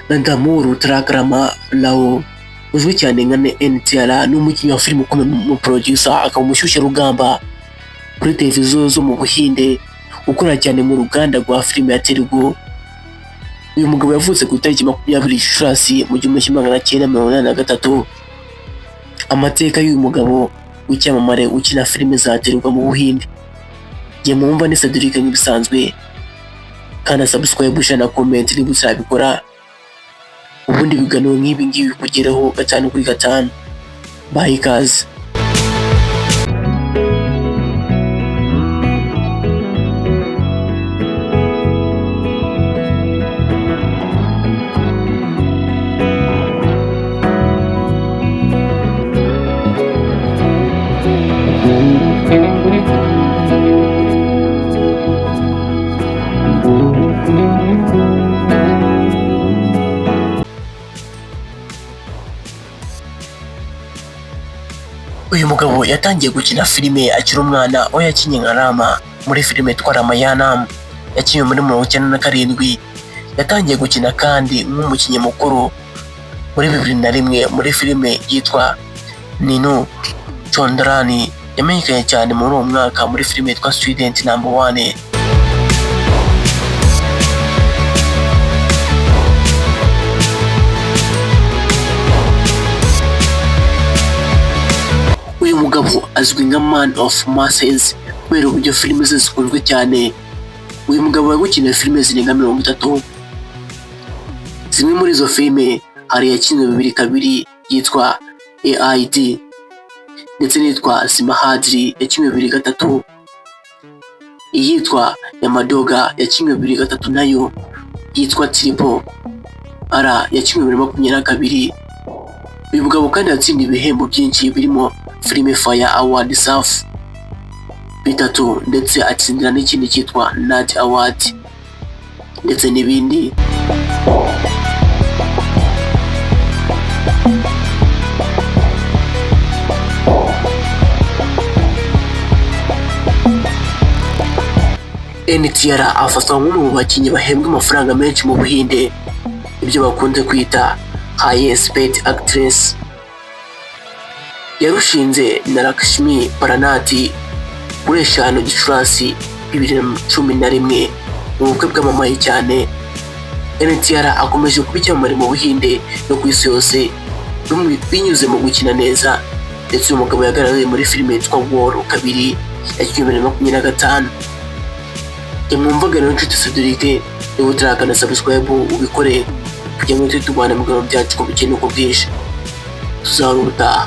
Nandamuru Trakrama Lao uzwi cyane nka NTR ni umukinnyi wa filime ukomeye mu producer akaba umushyushyarugamba kuri televiziyo zo mu Buhinde ukora cyane mu ruganda rwa filime ya Telugu. Uyu mugabo yavutse ku itariki 20 Gicurasi mu 1983. Amateka y'uyu mugabo w'icyamamare ukina filime za Telugu mu Buhinde. Jye mwumva ni Cedric nk'ibisanzwe, kandi subscribe na comment niba uzabikora, ubundi biganiro nk'ibi ngibi kugeraho 5 kuri 5. Bye guys. Uyu mugabo yatangiye gukina filime akiri umwana, aho yakinnye nka Rama muri filime yitwa Ramayanam yakinnye muri 1997. Yatangiye gukina kandi nk'umukinnyi mukuru muri 2001 muri filime yitwa Ninu Chondrani. Yamenyekanye cyane muri uwo mwaka muri filime yitwa Student No. 1. Uyu mugabo azwi nka Man of Masses kubera uburyo filime ze zikunzwe cyane. Uyu mugabo yagukinira filime zirenga 30. Zimwe muri izo filime hari yakinwe 2 kabiri yitwa AID, ndetse nitwa Simahadri yakinwe 2 gatatu. Iyitwa Yamadoga yakinwe 2 gatatu, nayo yitwa Triple R yakinwe 2022. Uyu mugabo kandi yatsindiye ibihembo byinshi birimo Filime Fire Award SAF 3, ndetse atsindira n'ikindi cyitwa Nat Award ndetse n'ibindi. NTR afatwa nk'umwe mu bakinnyi bahembwa amafaranga menshi mu Buhinde, ibyo bakunze kwita highest paid actress. Yarushinze na Lakshmi Paranati kuri 5 Gicurasi 2011 mu bukwe bwamamaye cyane. NTR akomeje kuba icyamamare mu Buhinde no ku isi yose binyuze mu gukina neza, ndetse uyu mugabo yagaragaye muri filime yitwa War 2 yakinnye 2025. Mwumvaga rero inshuti Cedric, niba utarakana subscribe ubikore kugira ngo tujye tubana mu biganiro byacu ko bikene uko bwije. Tuzahora ubutaha.